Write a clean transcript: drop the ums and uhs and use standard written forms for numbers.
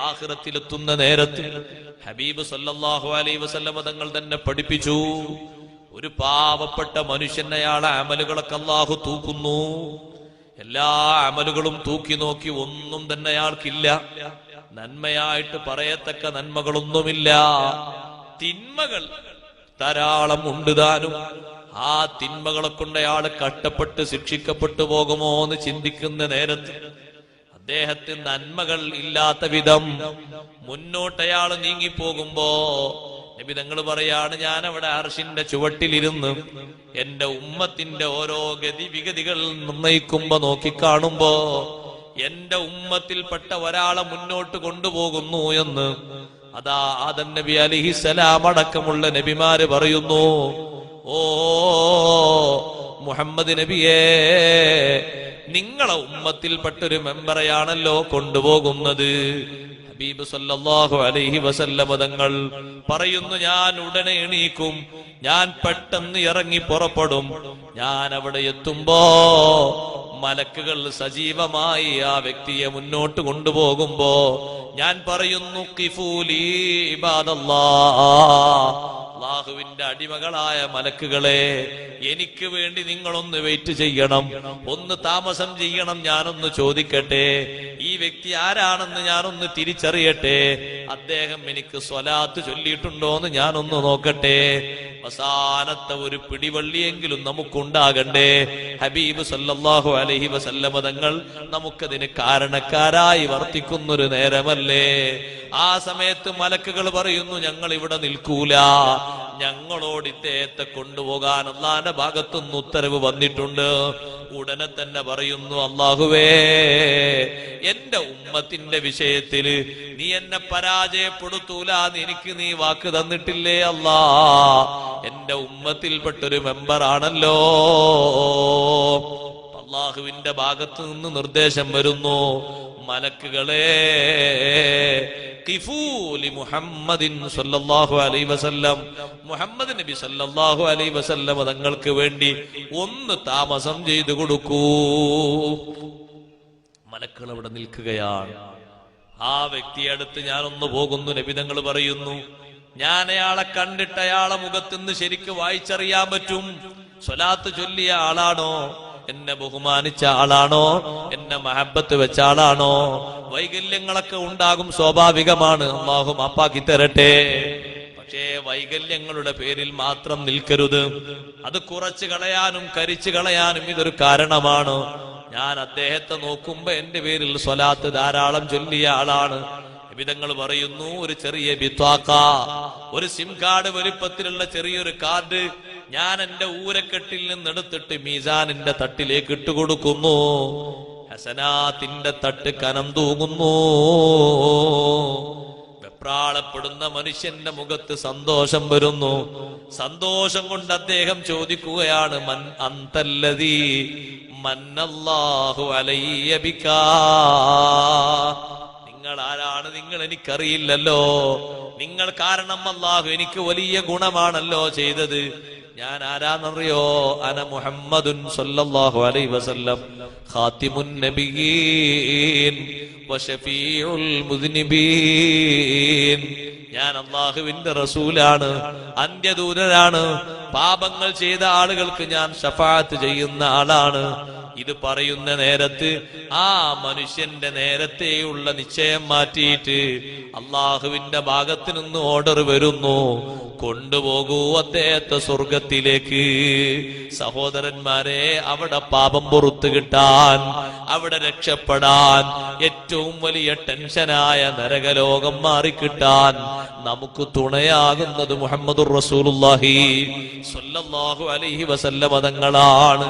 ആഖിറത്തിലെത്തുന്ന നേരത്ത് ഹബീബ് സല്ലല്ലാഹു അലൈഹി വസല്ലം തങ്ങൾ തന്നെ പഠിപ്പിച്ചു, ഒരു പാവപ്പെട്ട മനുഷ്യൻ അയാളെ അമലുകളൊക്കെ അല്ലാഹു തൂക്കുന്നു. എല്ലാ അമലുകളും തൂക്കി നോക്കി ഒന്നും തന്നെ അയാൾക്കില്ല, നന്മയായിട്ട് പറയത്തക്ക നന്മകളൊന്നുമില്ല. തിന്മകൾ ധാരാളം ഉണ്ട് താനും. ആ തിന്മകളെ കൊണ്ട് അയാൾ കഷ്ടപ്പെട്ട് ശിക്ഷിക്കപ്പെട്ടു പോകുമോ എന്ന് ചിന്തിക്കുന്ന നേരത്ത് അദ്ദേഹത്തിന് നന്മകൾ ഇല്ലാത്ത വിധം മുന്നോട്ട് അയാൾ നീങ്ങിപ്പോകുമ്പോ നബി തങ്ങൾ പറയാണ്, ഞാൻ അവിടെ അർശിന്റെ ചുവട്ടിലിരുന്ന് എന്റെ ഉമ്മത്തിന്റെ ഓരോ ഗതിവിഗതികൾ നിർണയിക്കുമ്പോ നോക്കിക്കാണുമ്പോ എന്റെ ഉമ്മത്തിൽപ്പെട്ട ഒരാളെ മുന്നോട്ട് കൊണ്ടുപോകുന്നു എന്ന് അതാ ആദം നബി അലൈഹിസ്സലാം അടക്കമുള്ള നബിമാര് പറയുന്നു. ഓ മുഹമ്മദ് നബിയേ, നിങ്ങളെ ഉമ്മത്തിൽപ്പെട്ടൊരു മെമ്പറെയാണല്ലോ കൊണ്ടുപോകുന്നത്. ഹബീബ് സല്ലല്ലാഹു അലൈഹി വസല്ലം തങ്ങൾ പറയുന്നു, ഞാൻ ഉടനെ എണീക്കും, ഞാൻ പെട്ടെന്ന് ഇറങ്ങി പുറപ്പെടും. ഞാൻ അവിടെ എത്തുമ്പോ മലക്കുകൾ സജീവമായി ആ വ്യക്തിയെ മുന്നോട്ട് കൊണ്ടുപോകുമ്പോ ഞാൻ പറയുന്നു, ഖിഫൂലി ഇബാദല്ലാഹ്, അല്ലാഹുവിന്റെ അടിമകളായ മലക്കുകളെ, എനിക്ക് വേണ്ടി നിങ്ങളൊന്ന് വെയിറ്റ് ചെയ്യണം, ഒന്ന് താമസം ചെയ്യണം. ഞാനൊന്ന് ചോദിക്കട്ടെ, ഈ വ്യക്തി ആരാണെന്ന് ഞാനൊന്ന് തിരിച്ചറിയട്ടെ, അദ്ദേഹം എനിക്ക് സ്വലാത്ത് ചൊല്ലിയിട്ടുണ്ടോ എന്ന് ഞാനൊന്ന് നോക്കട്ടെ. അവസാനത്തെ ഒരു പിടിവള്ളിയെങ്കിലും നമുക്കുണ്ടാകണ്ടേ. ഹബീബ് സല്ലല്ലാഹു അലൈഹി വസല്ലം തങ്ങൾ നമുക്കതിന് കാരണക്കാരായി വർത്തിക്കുന്നൊരു നേരമല്ലേ. ആ സമയത്ത് മലക്കുകൾ പറയുന്നു, ഞങ്ങൾ ഇവിടെ നിൽക്കൂല, ഞങ്ങളോട് ഇദ്ദേഹത്തെ കൊണ്ടുപോകാൻ അല്ലാഹുവിന്റെ ഭാഗത്തുനിന്ന് ഉത്തരവ് വന്നിട്ടുണ്ട്. ഉടനെ തന്നെ പറയുന്നു, അല്ലാഹുവേ, എന്റെ ഉമ്മത്തിന്റെ വിഷയത്തില് നീ എന്നെ പരാജയപ്പെടുത്തൂല എന്ന് എനിക്ക് നീ വാക്ക് തന്നിട്ടില്ലേ അല്ലാ. എന്റെ ഉമ്മത്തിൽപ്പെട്ടൊരു മെമ്പറാണല്ലോ. അല്ലാഹുവിന്റെ ഭാഗത്ത് നിന്ന് നിർദ്ദേശം വരുന്നു, മലക്കുകളെ, ഖിഫൂലി മുഹമ്മദിൻ സല്ലല്ലാഹു അലൈഹി വസല്ലം, മുഹമ്മദ് നബി സല്ലല്ലാഹു അലൈഹി വസല്ലം തങ്ങൾക്ക് വേണ്ടി ഒന്ന് താമസം ചെയ്തു കൊടുക്കൂ. മലക്കുകൾ അവിടെ നിൽക്കുകയാണ്. ആ വ്യക്തിയെ അടുത്ത് ഞാനൊന്ന് പോകുന്നു. നബി തങ്ങൾ പറയുന്നു, ഞാൻ അയാളെ കണ്ടിട്ട് അയാളെ മുഖത്തുനിന്ന് ശരിക്ക് വായിച്ചറിയാൻ പറ്റും. സ്വലാത്ത് ചൊല്ലിയ ആളാണോ, എന്നെ ബഹുമാനിച്ച ആളാണോ, എന്നെ മഹബത്ത് വെച്ച ആളാണോ. വൈകല്യങ്ങളൊക്കെ ഉണ്ടാകും, സ്വാഭാവികമാണ്, അല്ലാഹു മാപ്പാക്കി തരട്ടെ. പക്ഷേ വൈകല്യങ്ങളുടെ പേരിൽ മാത്രം നിൽക്കരുത്. അത് കുറച്ചു കളയാനും കരിച്ചു കളയാനും ഇതൊരു കാരണമാണ്. ഞാൻ അദ്ദേഹത്തെ നോക്കുമ്പോ എന്റെ പേരിൽ സ്വലാത്ത് ധാരാളം ചൊല്ലിയ ആളാണ്. വിധങ്ങൾ പറയുന്നു, ഒരു ചെറിയ ബിത്വാക്ക, ഒരു സിം കാർഡ് വലുപ്പത്തിലുള്ള ചെറിയൊരു കാർഡ് ഞാൻ എന്റെ ഊരക്കെട്ടിൽ നിന്നെടുത്തിട്ട് മീസാനിന്റെ തട്ടിലേക്ക് ഇട്ടുകൊടുക്കുന്നു. ഹസനാത്തിന്റെ തട്ട് കനം തൂങ്ങുന്നു. വെപ്രാളപ്പെടുന്ന മനുഷ്യന്റെ മുഖത്ത് സന്തോഷം വരുന്നു. സന്തോഷം കൊണ്ട് അദ്ദേഹം ചോദിക്കുകയാണ്, മൻ അന്തല്ലദീ മന്നല്ലാഹു അലയ്യ ബികാ, നിങ്ങൾ ആരാണ്, നിങ്ങൾ എനിക്കറിയില്ലല്ലോ, നിങ്ങൾ കാരണം അല്ലാഹു എനിക്ക് വലിയ ഗുണമാണല്ലോ ചെയ്തത്. ഞാൻ ആരാന്നറിയോ, അന മുഹമ്മദുൻ സല്ലല്ലാഹു അലൈഹി വസല്ലം ഖാതിമുൻ നബിയീൻ വശഫീഉൽ മുദ്നിബീൻ. ഞാൻ അല്ലാഹുവിന്റെ റസൂലാണ്, അന്ത്യദൂതനാണ്. പാപങ്ങൾ ചെയ്ത ആളുകൾക്ക് ഞാൻ ശഫാഅത്ത് ചെയ്യുന്ന ആളാണ്. ഇത് പറയുന്ന നേരത്ത് ആ മനുഷ്യന്റെ നേരത്തെയുള്ള നിശ്ചയം മാറ്റിയിട്ട് അള്ളാഹുവിന്റെ ഭാഗത്ത് നിന്ന് ഓർഡർ വരുന്നു, കൊണ്ടുപോകൂ അദ്ദേഹത്തെ സ്വർഗത്തിലേക്ക്. സഹോദരന്മാരെ, അവിടെ പാപം പുറത്തു കിട്ടാൻ, അവിടെ രക്ഷപ്പെടാൻ, ഏറ്റവും വലിയ ടെൻഷനായ നരകലോകം മാറിക്കിട്ടാൻ നമുക്ക് തുണയാകുന്നത് മുഹമ്മദുർ റസൂലുള്ളാഹി സ്വല്ലല്ലാഹു അലൈഹി വസല്ലം തങ്ങളാണ്.